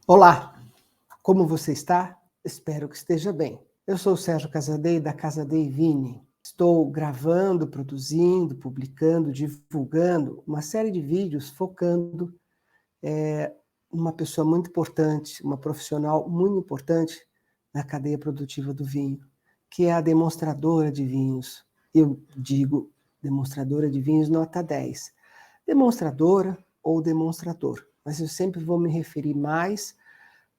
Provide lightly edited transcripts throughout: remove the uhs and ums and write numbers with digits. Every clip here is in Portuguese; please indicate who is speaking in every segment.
Speaker 1: Olá, como você está? Espero que esteja bem. Eu sou o Sérgio Casadei, da Casadei Vini. Estou gravando, produzindo, publicando, divulgando uma série de vídeos focando uma pessoa muito importante, uma profissional muito importante na cadeia produtiva do vinho, que é a demonstradora de vinhos. Eu digo demonstradora de vinhos nota 10. Demonstradora ou demonstrador, mas eu sempre vou me referir mais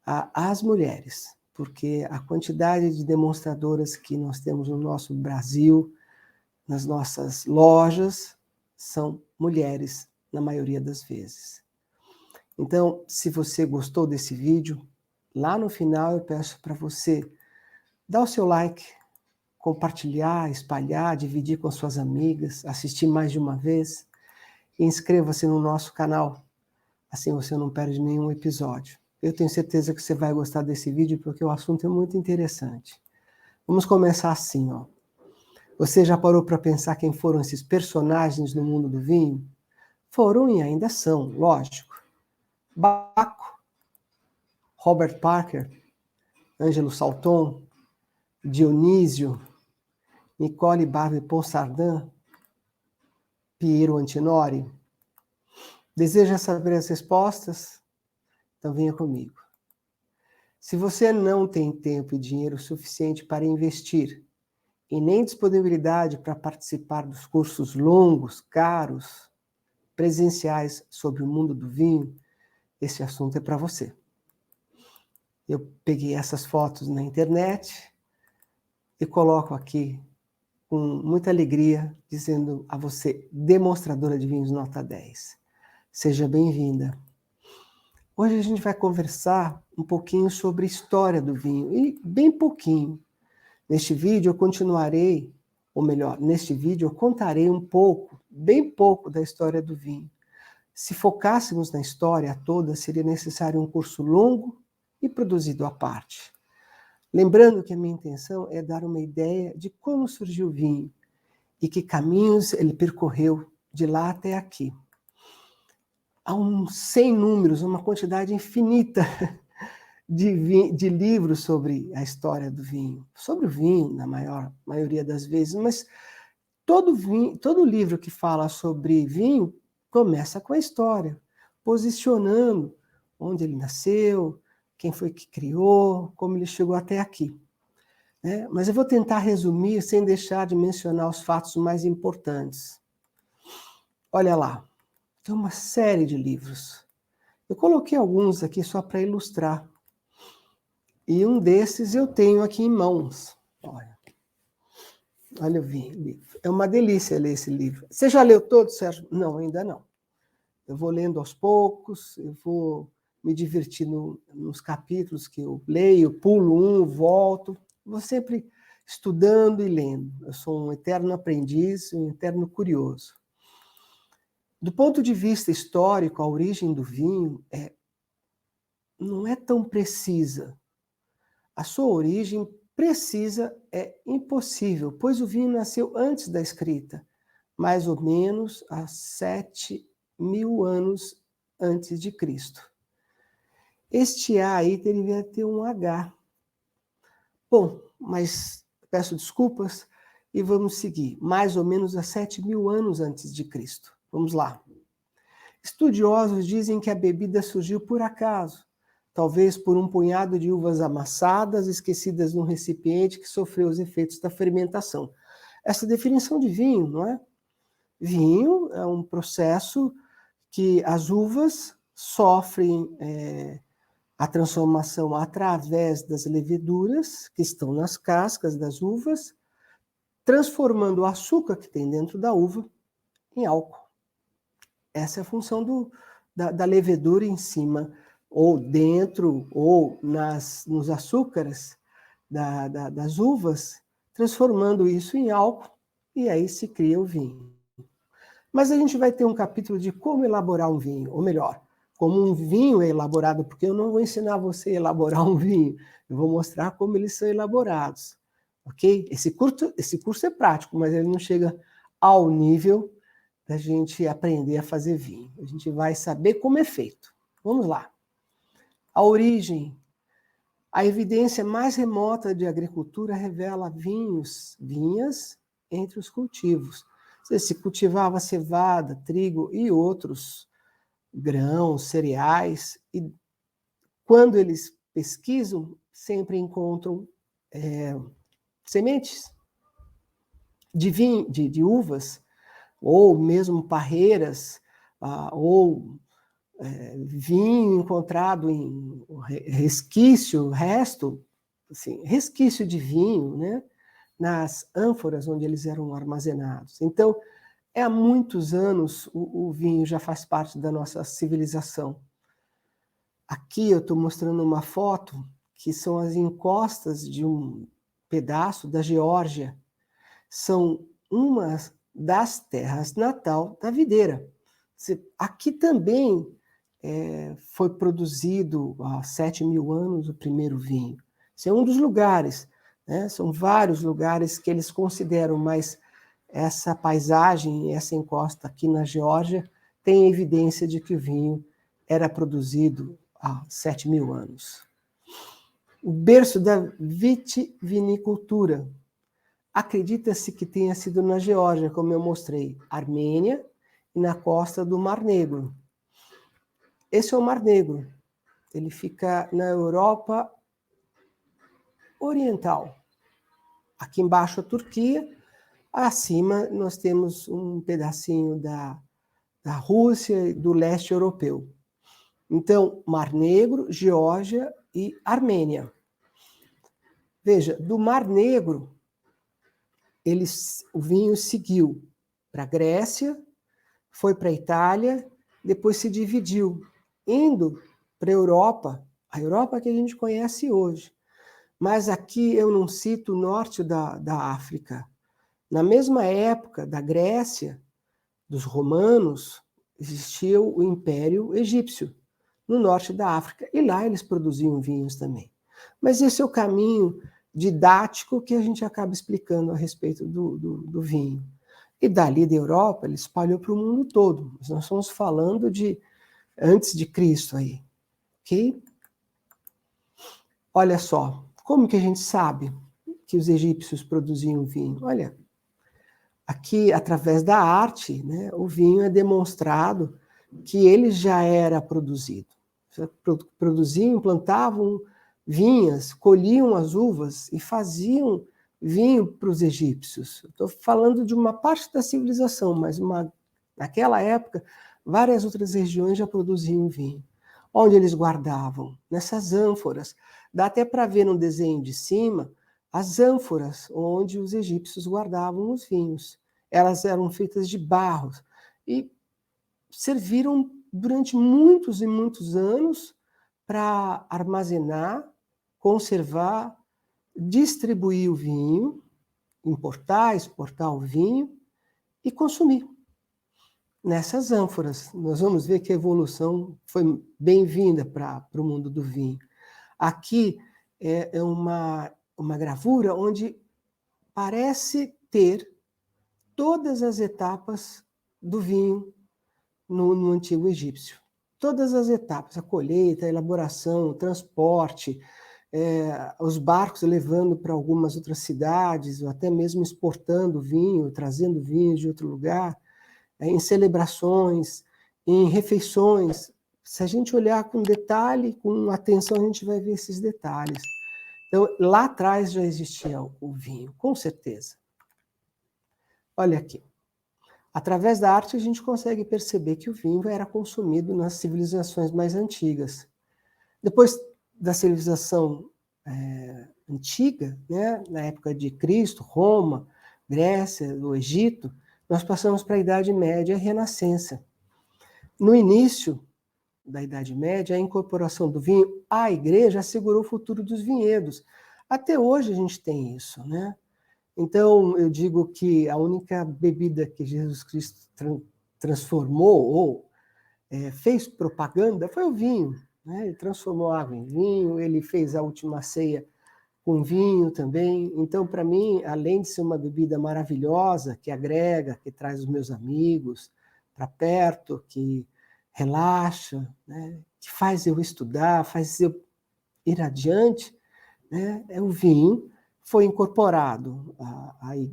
Speaker 1: às mulheres, porque a quantidade de demonstradoras que nós temos no nosso Brasil, nas nossas lojas, são mulheres, na maioria das vezes. Então, se você gostou desse vídeo, lá no final eu peço para você dar o seu like, compartilhar, espalhar, dividir com suas amigas, assistir mais de uma vez e inscreva-se no nosso canal, assim você não perde nenhum episódio. Eu tenho certeza que você vai gostar desse vídeo porque o assunto é muito interessante. Vamos começar assim, ó. Você já parou para pensar quem foram esses personagens no mundo do vinho? Foram e ainda são, lógico. Baco, Robert Parker, Ângelo Salton, Dionísio, Nicole Bave-Ponsardin, Piero Antinori. Deseja saber as respostas? Então venha comigo. Se você não tem tempo e dinheiro suficiente para investir e nem disponibilidade para participar dos cursos longos, caros, presenciais sobre o mundo do vinho, esse assunto é para você. Eu peguei essas fotos na internet e coloco aqui com muita alegria, dizendo a você, demonstradora de vinhos nota 10. Seja bem-vinda. Hoje a gente vai conversar um pouquinho sobre a história do vinho, e bem pouquinho. Neste vídeo eu continuarei, ou melhor, neste vídeo eu contarei um pouco, bem pouco da história do vinho. Se focássemos na história toda, seria necessário um curso longo e produzido à parte. Lembrando que a minha intenção é dar uma ideia de como surgiu o vinho e que caminhos ele percorreu de lá até aqui. Há uns 100 números, uma quantidade infinita de livros sobre a história do vinho. Sobre o vinho, na maioria das vezes, mas todo livro que fala sobre vinho começa com a história, posicionando onde ele nasceu, quem foi que criou, como ele chegou até aqui. Mas eu vou tentar resumir sem deixar de mencionar os fatos mais importantes. Olha lá, tem uma série de livros. Eu coloquei alguns aqui só para ilustrar. E um desses eu tenho aqui em mãos. Olha o livro. É uma delícia ler esse livro. Você já leu todo, Sérgio? Não, ainda não. Eu vou lendo aos poucos, eu vou me divertindo nos capítulos que eu leio, pulo um, volto. Vou sempre estudando e lendo. Eu sou um eterno aprendiz, um eterno curioso. Do ponto de vista histórico, a origem do vinho não é tão precisa. A sua origem precisa é impossível, pois o vinho nasceu antes da escrita, mais ou menos há 7.000 anos antes de Cristo. Este A aí deveria ter um H. Bom, mas peço desculpas e vamos seguir. Mais ou menos há 7.000 anos antes de Cristo. Vamos lá. Estudiosos dizem que a bebida surgiu por acaso, talvez por um punhado de uvas amassadas, esquecidas num recipiente que sofreu os efeitos da fermentação. Essa definição de vinho, não é? Vinho é um processo que as uvas sofrem a transformação através das leveduras que estão nas cascas das uvas, transformando o açúcar que tem dentro da uva em álcool. Essa é a função da levedura em cima, ou dentro, ou nos açúcares das uvas, transformando isso em álcool, e aí se cria o vinho. Mas a gente vai ter um capítulo de como elaborar um vinho, ou melhor, como um vinho é elaborado, porque eu não vou ensinar você a elaborar um vinho, eu vou mostrar como eles são elaborados, ok? Esse curso é prático, mas ele não chega ao nível da gente aprender a fazer vinho. A gente vai saber como é feito. Vamos lá. A origem. A evidência mais remota de agricultura revela vinhas entre os cultivos. Se cultivava cevada, trigo e outros grãos, cereais, e quando eles pesquisam, sempre encontram sementes de uvas, ou mesmo parreiras, ou vinho encontrado em resquício de vinho, né, nas ânforas onde eles eram armazenados. Então, há muitos anos o vinho já faz parte da nossa civilização. Aqui eu estou mostrando uma foto que são as encostas de um pedaço da Geórgia. São uma das terras natal da videira. Aqui também foi produzido há 7.000 anos o primeiro vinho. Esse é um dos lugares, né? São vários lugares que eles consideram, mas essa paisagem, essa encosta aqui na Geórgia, tem evidência de que o vinho era produzido há 7.000 anos. O berço da vitivinicultura. Acredita-se que tenha sido na Geórgia, como eu mostrei, Armênia e na costa do Mar Negro. Esse é o Mar Negro. Ele fica na Europa Oriental. Aqui embaixo a Turquia, acima nós temos um pedacinho da Rússia e do leste europeu. Então, Mar Negro, Geórgia e Armênia. Veja, do Mar Negro, o vinho seguiu para a Grécia, foi para a Itália, depois se dividiu, indo para a Europa que a gente conhece hoje. Mas aqui eu não cito o norte da África. Na mesma época da Grécia, dos romanos, existia o Império Egípcio, no norte da África, e lá eles produziam vinhos também. Mas esse é o caminho didático que a gente acaba explicando a respeito do vinho. E dali da Europa, ele espalhou para o mundo todo. Nós estamos falando de antes de Cristo aí, ok? Olha só, como que a gente sabe que os egípcios produziam vinho? Olha, aqui, através da arte, né, o vinho é demonstrado que ele já era produzido. Produziam, plantavam vinhas, colhiam as uvas e faziam vinho para os egípcios. Estou falando de uma parte da civilização, mas naquela época, várias outras regiões já produziam vinho. Onde eles guardavam? Nessas ânforas. Dá até para ver no desenho de cima as ânforas onde os egípcios guardavam os vinhos. Elas eram feitas de barro e serviram durante muitos e muitos anos para armazenar, conservar, distribuir o vinho, importar, exportar o vinho e consumir. Nessas ânforas, nós vamos ver que a evolução foi bem-vinda para o mundo do vinho. Aqui é uma gravura onde parece ter todas as etapas do vinho no antigo egípcio. Todas as etapas, a colheita, a elaboração, o transporte, os barcos levando para algumas outras cidades, ou até mesmo exportando vinho, trazendo vinho de outro lugar, em celebrações, em refeições. Se a gente olhar com detalhe, com atenção, a gente vai ver esses detalhes. Então, lá atrás já existia o vinho, com certeza. Olha aqui. Através da arte, a gente consegue perceber que o vinho era consumido nas civilizações mais antigas. Depois da civilização antiga, né, na época de Cristo, Roma, Grécia, o Egito, nós passamos para a Idade Média e a Renascença. No início da Idade Média, a incorporação do vinho à igreja assegurou o futuro dos vinhedos. Até hoje a gente tem isso, né? Então, eu digo que a única bebida que Jesus Cristo transformou ou fez propaganda foi o vinho, né? Ele transformou água em vinho, ele fez a última ceia com vinho também. Então, para mim, além de ser uma bebida maravilhosa, que agrega, que traz os meus amigos para perto, que relaxa, né, que faz eu estudar, faz eu ir adiante, né, o vinho foi incorporado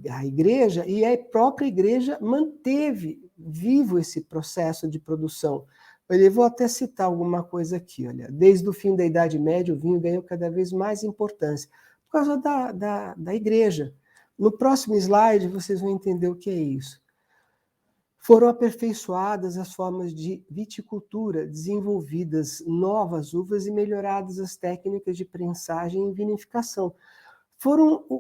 Speaker 1: à igreja, e a própria igreja manteve vivo esse processo de produção. Eu vou até citar alguma coisa aqui, olha. Desde o fim da Idade Média, o vinho ganhou cada vez mais importância, por causa da igreja. No próximo slide, vocês vão entender o que é isso. Foram aperfeiçoadas as formas de viticultura, desenvolvidas novas uvas e melhoradas as técnicas de prensagem e vinificação.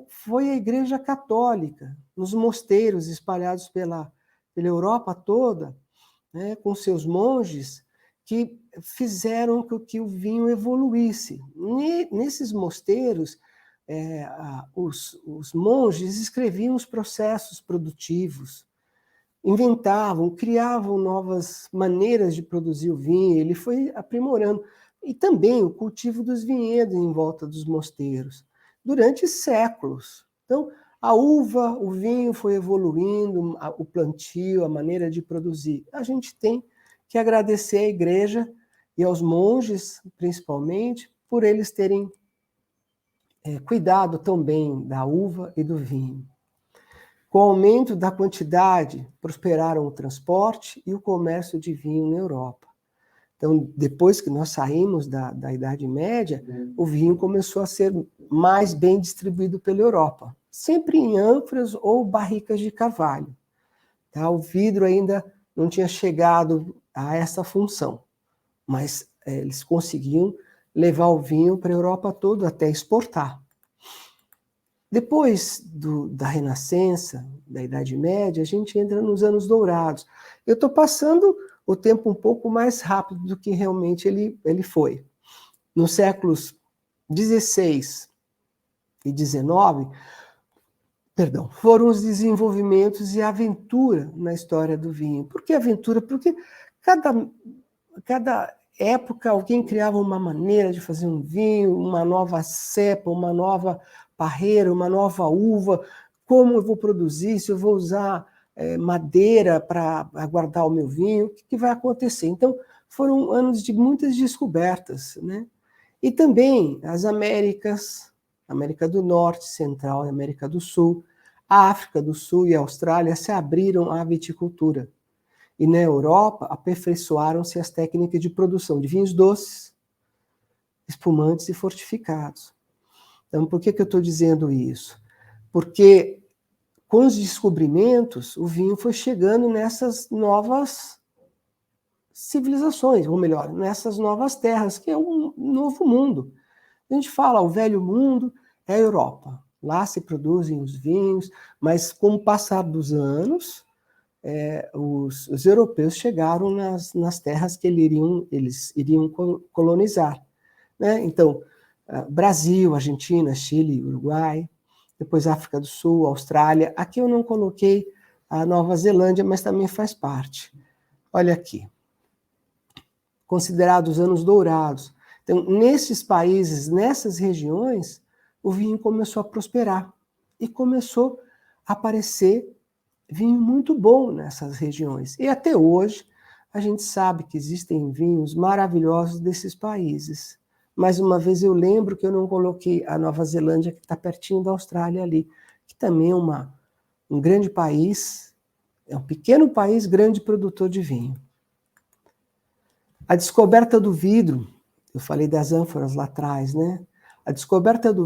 Speaker 1: Foi a Igreja Católica, nos mosteiros espalhados pela Europa toda, né, com seus monges, que fizeram com que o vinho evoluísse. Nesses mosteiros, os monges escreviam os processos produtivos, inventavam, criavam novas maneiras de produzir o vinho, ele foi aprimorando. E também o cultivo dos vinhedos em volta dos mosteiros, durante séculos. Então, a uva, o vinho foi evoluindo, o plantio, a maneira de produzir. A gente tem que agradecer à igreja e aos monges, principalmente, por eles terem cuidado tão bem da uva e do vinho. Com o aumento da quantidade, prosperaram o transporte e o comércio de vinho na Europa. Então, depois que nós saímos da Idade Média, o vinho começou a ser mais bem distribuído pela Europa, sempre em ânforas ou barricas de carvalho. Tá? O vidro ainda não tinha chegado a essa função, mas eles conseguiam levar o vinho para a Europa toda, até exportar. Depois da Renascença, da Idade Média, a gente entra nos anos dourados. Eu estou passando o tempo um pouco mais rápido do que realmente ele foi. Nos séculos XVI e XIX, foram os desenvolvimentos e a aventura na história do vinho. Por que aventura? Porque cada época alguém criava uma maneira de fazer um vinho, uma nova cepa, uma nova parreira, uma nova uva, como eu vou produzir, se eu vou usar madeira para guardar o meu vinho, o que vai acontecer? Então, foram anos de muitas descobertas, né? E também as Américas, América do Norte, Central e América do Sul, a África do Sul e a Austrália se abriram à viticultura. E na Europa, aperfeiçoaram-se as técnicas de produção de vinhos doces, espumantes e fortificados. Então, por que eu estou dizendo isso? Porque, com os descobrimentos, o vinho foi chegando nessas novas civilizações, ou melhor, nessas novas terras, que é um novo mundo. A gente fala, o velho mundo é a Europa. Lá se produzem os vinhos, mas com o passar dos anos, os europeus chegaram nas terras que eles iriam colonizar. Né? Então, Brasil, Argentina, Chile, Uruguai, depois África do Sul, Austrália. Aqui eu não coloquei a Nova Zelândia, mas também faz parte. Olha aqui. Considerados anos dourados. Então, nesses países, nessas regiões, o vinho começou a prosperar e começou a aparecer vinho muito bom nessas regiões. E até hoje, a gente sabe que existem vinhos maravilhosos desses países. Mais uma vez, eu lembro que eu não coloquei a Nova Zelândia, que está pertinho da Austrália ali, que também é um grande país, é um pequeno país, grande produtor de vinho. A descoberta do vidro, eu falei das ânforas lá atrás, né? A descoberta do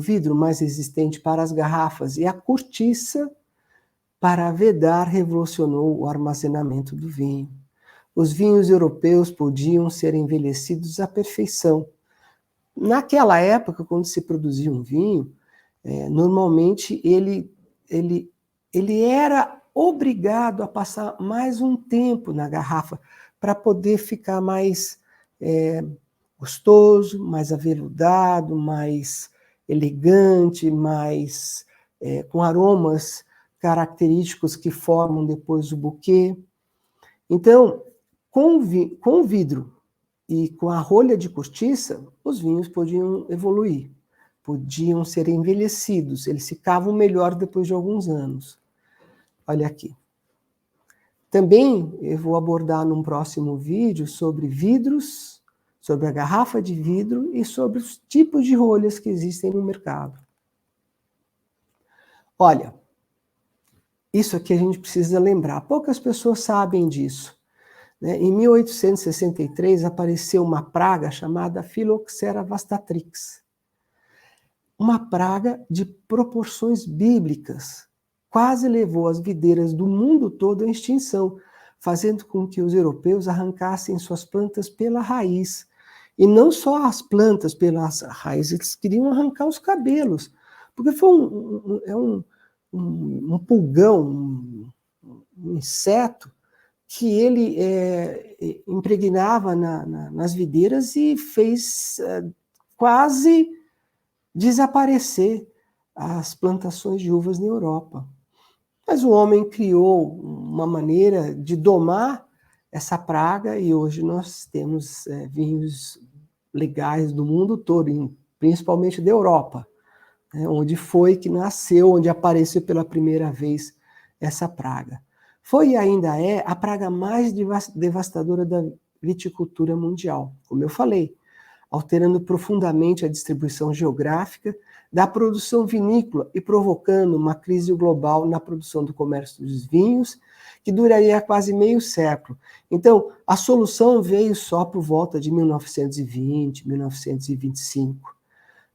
Speaker 1: vidro mais resistente para as garrafas e a cortiça para vedar revolucionou o armazenamento do vinho. Os vinhos europeus podiam ser envelhecidos à perfeição. Naquela época, quando se produzia um vinho, normalmente ele era obrigado a passar mais um tempo na garrafa para poder ficar mais gostoso, mais aveludado, mais elegante, mais com aromas característicos que formam depois o buquê. Então, com o vidro e com a rolha de cortiça, os vinhos podiam evoluir, podiam ser envelhecidos, eles ficavam melhor depois de alguns anos. Olha aqui. Também eu vou abordar num próximo vídeo sobre vidros, sobre a garrafa de vidro e sobre os tipos de rolhas que existem no mercado. Olha, isso aqui a gente precisa lembrar. Poucas pessoas sabem disso. Em 1863 apareceu uma praga chamada Phylloxera vastatrix. Uma praga de proporções bíblicas. Quase levou as videiras do mundo todo à extinção, fazendo com que os europeus arrancassem suas plantas pela raiz. E não só as plantas pelas raízes, eles queriam arrancar os cabelos. Porque foi um pulgão, um inseto, que ele impregnava nas videiras e fez quase desaparecer as plantações de uvas na Europa. Mas o homem criou uma maneira de domar essa praga e hoje nós temos vinhos legais do mundo todo, principalmente da Europa, onde foi que nasceu, onde apareceu pela primeira vez essa praga. Foi e ainda é a praga mais devastadora da viticultura mundial, como eu falei, alterando profundamente a distribuição geográfica da produção vinícola e provocando uma crise global na produção do comércio dos vinhos, que duraria quase meio século. Então, a solução veio só por volta de 1920, 1925.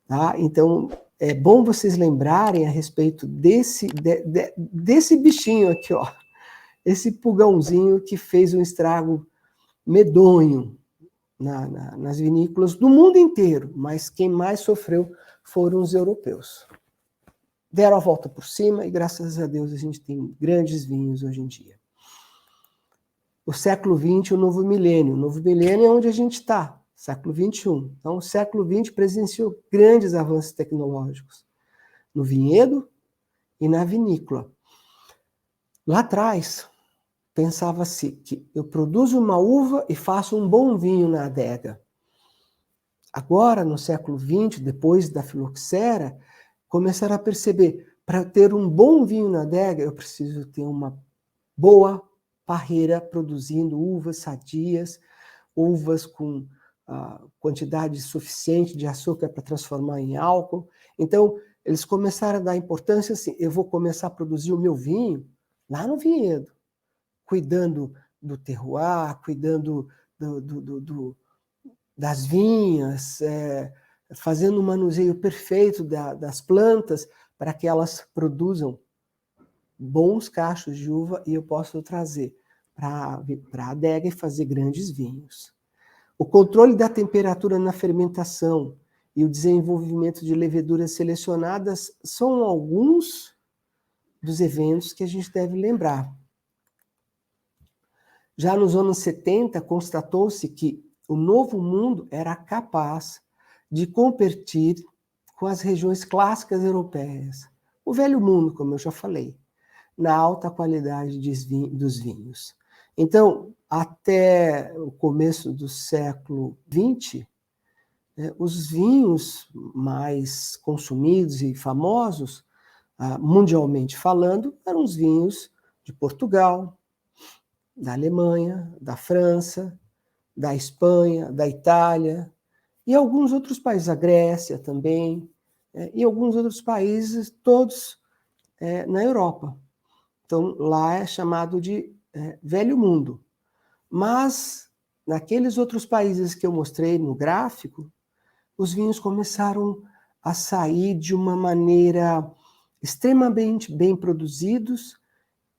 Speaker 1: Tá? Então, é bom vocês lembrarem a respeito desse bichinho aqui, ó, esse pulgãozinho que fez um estrago medonho nas vinícolas do mundo inteiro, mas quem mais sofreu foram os europeus. Deram a volta por cima e, graças a Deus, a gente tem grandes vinhos hoje em dia. O século XX, o novo milênio. O novo milênio é onde a gente está, século XXI. Então, o século XX presenciou grandes avanços tecnológicos no vinhedo e na vinícola. Lá atrás, pensava-se que eu produzo uma uva e faço um bom vinho na adega. Agora, no século XX, depois da filoxera, começaram a perceber, para ter um bom vinho na adega, eu preciso ter uma boa parreira produzindo uvas sadias, uvas com quantidade suficiente de açúcar para transformar em álcool. Então, eles começaram a dar importância assim, eu vou começar a produzir o meu vinho lá no vinhedo, cuidando do terroir, cuidando das vinhas, fazendo um manuseio perfeito das plantas para que elas produzam bons cachos de uva e eu posso trazer para a adega e fazer grandes vinhos. O controle da temperatura na fermentação e o desenvolvimento de leveduras selecionadas são alguns dos eventos que a gente deve lembrar. Já nos anos 70, constatou-se que o Novo Mundo era capaz de competir com as regiões clássicas europeias. O Velho Mundo, como eu já falei, na alta qualidade dos vinhos. Então, até o começo do século XX, os vinhos mais consumidos e famosos, mundialmente falando, eram os vinhos de Portugal, da Alemanha, da França, da Espanha, da Itália, e alguns outros países, a Grécia também, e alguns outros países, todos na Europa. Então, lá é chamado de Velho Mundo. Mas, naqueles outros países que eu mostrei no gráfico, os vinhos começaram a sair de uma maneira extremamente bem produzidos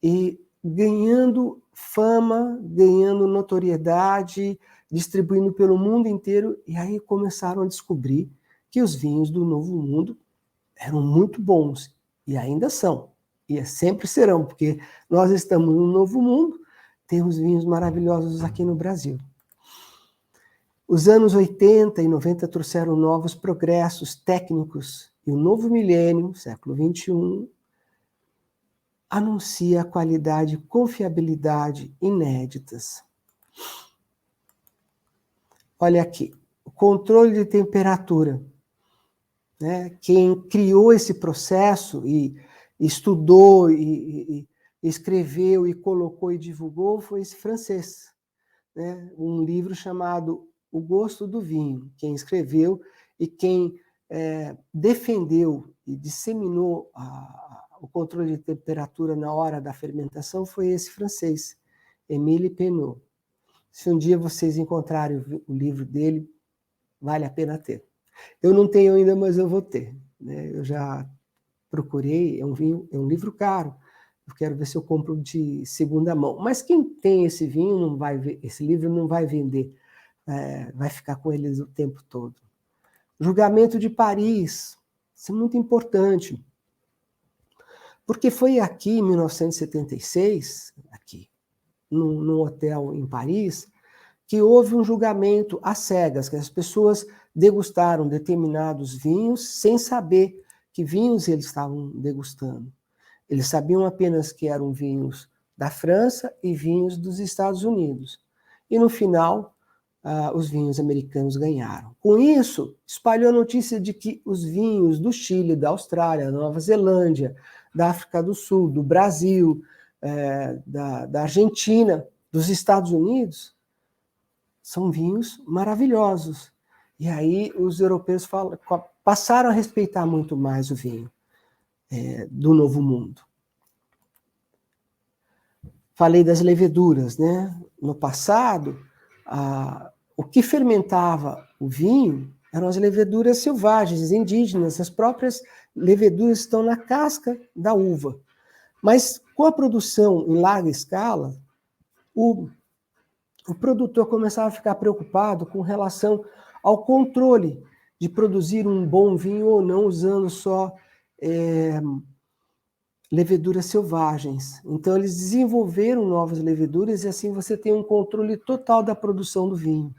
Speaker 1: e ganhando fama, ganhando notoriedade, distribuindo pelo mundo inteiro, e aí começaram a descobrir que os vinhos do Novo Mundo eram muito bons, e ainda são, e sempre serão, porque nós estamos no Novo Mundo, temos vinhos maravilhosos aqui no Brasil. Os anos 80 e 90 trouxeram novos progressos técnicos, e o novo milênio, século XXI, anuncia a qualidade e confiabilidade inéditas. Olha aqui, o controle de temperatura. Quem criou esse processo e estudou e escreveu e colocou e divulgou foi esse francês, né? Um livro chamado O Gosto do Vinho. Quem escreveu e quem defendeu e disseminou o controle de temperatura na hora da fermentação foi esse francês, Émile Pernod. Se um dia vocês encontrarem o livro dele, vale a pena ter. Eu não tenho ainda, mas eu vou ter, né? Eu já procurei, é um livro caro. Eu quero ver se eu compro de segunda mão. Mas quem tem esse vinho não vai ver, esse livro não vai vender, vai ficar com eles o tempo todo. Julgamento de Paris, isso é muito importante, porque foi aqui em 1976, aqui, num hotel em Paris, que houve um julgamento às cegas, que as pessoas degustaram determinados vinhos sem saber que vinhos eles estavam degustando. Eles sabiam apenas que eram vinhos da França e vinhos dos Estados Unidos. E no final, os vinhos americanos ganharam. Com isso, espalhou a notícia de que os vinhos do Chile, da Austrália, da Nova Zelândia, da África do Sul, do Brasil, da Argentina, dos Estados Unidos, são vinhos maravilhosos. E aí os europeus passaram a respeitar muito mais o vinho do Novo Mundo. Falei das leveduras, né? No passado, o que fermentava o vinho eram as leveduras selvagens, indígenas. As próprias leveduras estão na casca da uva. Mas com a produção em larga escala, o produtor começava a ficar preocupado com relação ao controle de produzir um bom vinho ou não usando só leveduras selvagens. Então, eles desenvolveram novas leveduras e assim você tem um controle total da produção do vinho.